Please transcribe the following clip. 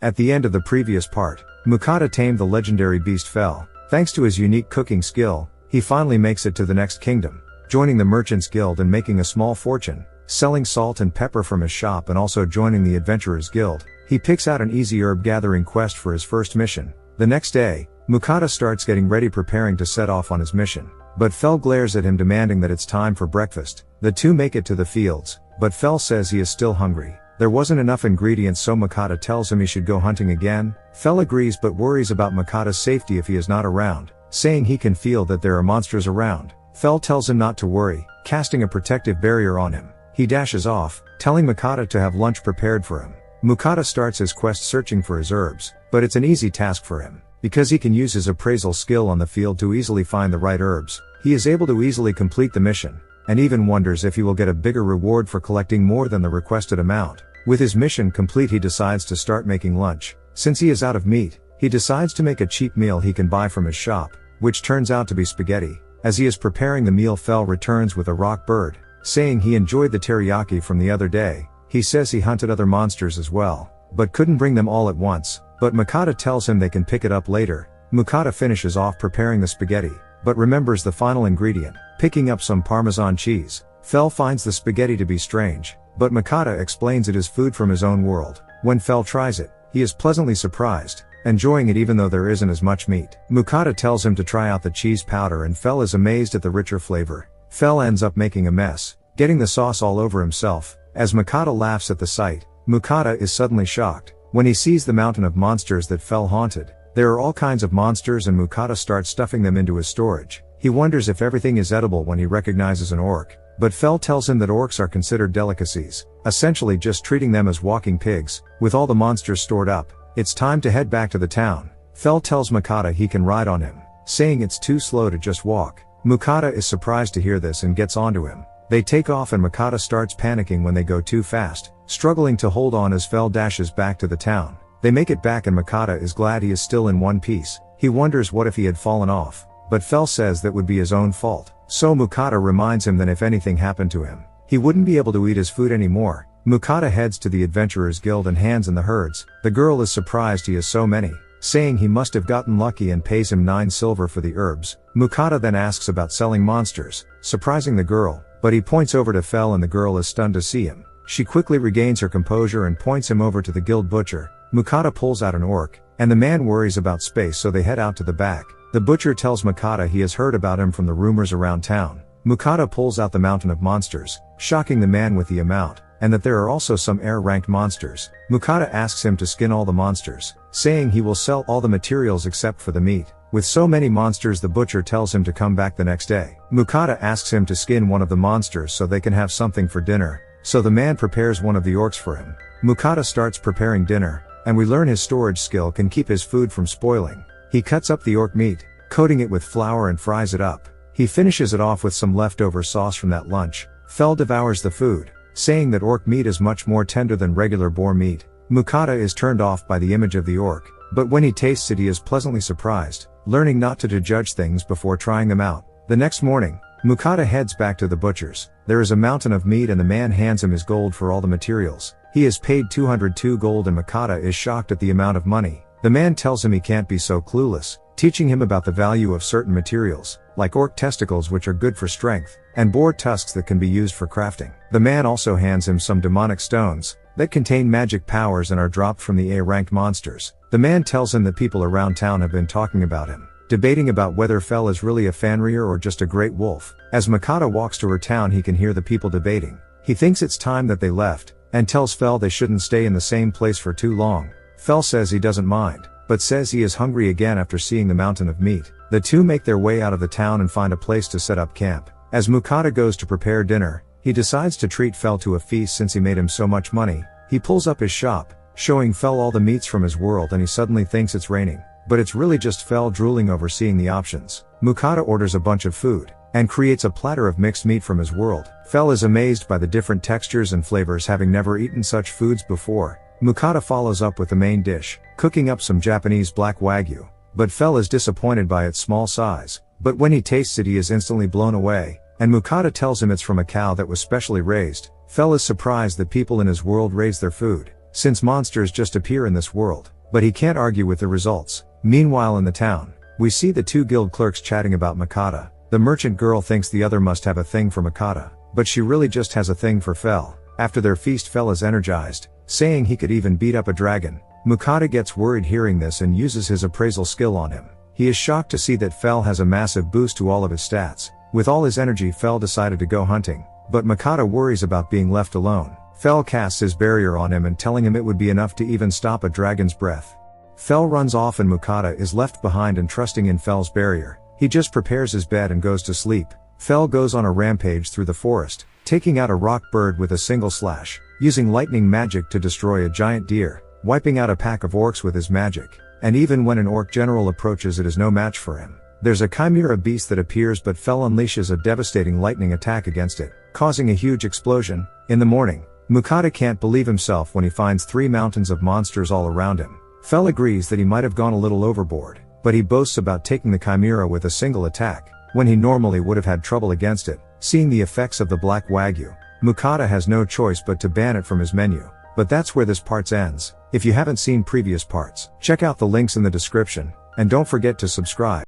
At the end of the previous part, Mukata tamed the legendary beast Fel. Thanks to his unique cooking skill, he finally makes it to the next kingdom, joining the Merchants Guild and making a small fortune, selling salt and pepper from his shop and also joining the Adventurers Guild. He picks out an easy herb gathering quest for his first mission. The next day, Mukata starts getting ready preparing to set off on his mission. But Fel glares at him demanding that it's time for breakfast. The two make it to the fields, but Fel says he is still hungry. There wasn't enough ingredients, so Mukata tells him he should go hunting again. Fel agrees but worries about Mukata's safety if he is not around, saying he can feel that there are monsters around. Fel tells him not to worry, casting a protective barrier on him. He dashes off, telling Mukata to have lunch prepared for him. Mukata starts his quest searching for his herbs, but it's an easy task for him. Because he can use his appraisal skill on the field to easily find the right herbs, he is able to easily complete the mission, and even wonders if he will get a bigger reward for collecting more than the requested amount. With his mission complete, he decides to start making lunch. Since he is out of meat, he decides to make a cheap meal he can buy from his shop, which turns out to be spaghetti. As he is preparing the meal, Fel returns with a rock bird, saying he enjoyed the teriyaki from the other day. He says he hunted other monsters as well, but couldn't bring them all at once, but Mukata tells him they can pick it up later. Mukata finishes off preparing the spaghetti, but remembers the final ingredient, picking up some Parmesan cheese. Fel finds the spaghetti to be strange, but Mukata explains it is food from his own world. When Fel tries it, he is pleasantly surprised, enjoying it even though there isn't as much meat. Mukata tells him to try out the cheese powder and Fel is amazed at the richer flavor. Fel ends up making a mess, getting the sauce all over himself. As Mukata laughs at the sight, Mukata is suddenly shocked when he sees the mountain of monsters that Fel haunted. There are all kinds of monsters and Mukata starts stuffing them into his storage. He wonders if everything is edible when he recognizes an orc, but Fel tells him that orcs are considered delicacies, essentially just treating them as walking pigs. With all the monsters stored up, it's time to head back to the town. Fel tells Mukata he can ride on him, saying it's too slow to just walk. Mukata is surprised to hear this and gets onto him. They take off and Mukata starts panicking when they go too fast, struggling to hold on as Fel dashes back to the town. They make it back and Mukata is glad he is still in one piece. He wonders what if he had fallen off, but Fel says that would be his own fault. So Mukata reminds him that if anything happened to him, he wouldn't be able to eat his food anymore. Mukata heads to the Adventurers Guild and hands in the herds. The girl is surprised he has so many, saying he must have gotten lucky and pays him 9 silver for the herbs. Mukata then asks about selling monsters, surprising the girl, but he points over to Fel and the girl is stunned to see him. She quickly regains her composure and points him over to the guild butcher. Mukata pulls out an orc, and the man worries about space so they head out to the back. The butcher tells Mukata he has heard about him from the rumors around town. Mukata pulls out the mountain of monsters, shocking the man with the amount, and that there are also some air-ranked monsters. Mukata asks him to skin all the monsters, saying he will sell all the materials except for the meat. With so many monsters, the butcher tells him to come back the next day. Mukata asks him to skin one of the monsters so they can have something for dinner, so the man prepares one of the orcs for him. Mukata starts preparing dinner, and we learn his storage skill can keep his food from spoiling. He cuts up the orc meat, coating it with flour and fries it up. He finishes it off with some leftover sauce from that lunch. Fel devours the food, saying that orc meat is much more tender than regular boar meat. Mukata is turned off by the image of the orc, but when he tastes it he is pleasantly surprised, learning not to judge things before trying them out. The next morning, Mukata heads back to the butcher's. There is a mountain of meat and the man hands him his gold for all the materials. He is paid 202 gold and Mukata is shocked at the amount of money. The man tells him he can't be so clueless, teaching him about the value of certain materials, like orc testicles which are good for strength, and boar tusks that can be used for crafting. The man also hands him some demonic stones that contain magic powers and are dropped from the A-ranked monsters. The man tells him that people around town have been talking about him, debating about whether Fel is really a Fenrir or just a great wolf. As Mukata walks to her town he can hear the people debating. He thinks it's time that they left, and tells Fel they shouldn't stay in the same place for too long. Fel says he doesn't mind, but says he is hungry again after seeing the mountain of meat. The two make their way out of the town and find a place to set up camp. As Mukata goes to prepare dinner, he decides to treat Fel to a feast since he made him so much money. He pulls up his shop, showing Fel all the meats from his world, and he suddenly thinks it's raining, but it's really just Fel drooling over seeing the options. Mukata orders a bunch of food, and creates a platter of mixed meat from his world. Fel is amazed by the different textures and flavors, having never eaten such foods before. Mukata follows up with the main dish, cooking up some Japanese black wagyu, but Fel is disappointed by its small size. But when he tastes it he is instantly blown away, and Mukata tells him it's from a cow that was specially raised. Fel is surprised that people in his world raise their food. since monsters just appear in this world, but he can't argue with the results. Meanwhile in the town, we see the two guild clerks chatting about Mikata. The merchant girl thinks the other must have a thing for Mikata, but she really just has a thing for Fel. After their feast, Fel is energized, saying he could even beat up a dragon. Mikata gets worried hearing this and uses his appraisal skill on him. He is shocked to see that Fel has a massive boost to all of his stats. With all his energy, Fel decided to go hunting, but Mikata worries about being left alone. Fel casts his barrier on him and telling him it would be enough to even stop a dragon's breath. Fel runs off and Mikata is left behind and trusting in Fel's barrier. He just prepares his bed and goes to sleep. Fel goes on a rampage through the forest, taking out a rock bird with a single slash, using lightning magic to destroy a giant deer, wiping out a pack of orcs with his magic. And even when an orc general approaches, it is no match for him. There's a chimera beast that appears, but Fel unleashes a devastating lightning attack against it, causing a huge explosion. In the morning, Mikata can't believe himself when he finds 3 mountains of monsters all around him. Fel agrees that he might have gone a little overboard, but he boasts about taking the chimera with a single attack, when he normally would have had trouble against it. Seeing the effects of the black wagyu, Mikata has no choice but to ban it from his menu. But that's where this part ends. If you haven't seen previous parts, check out the links in the description, and don't forget to subscribe.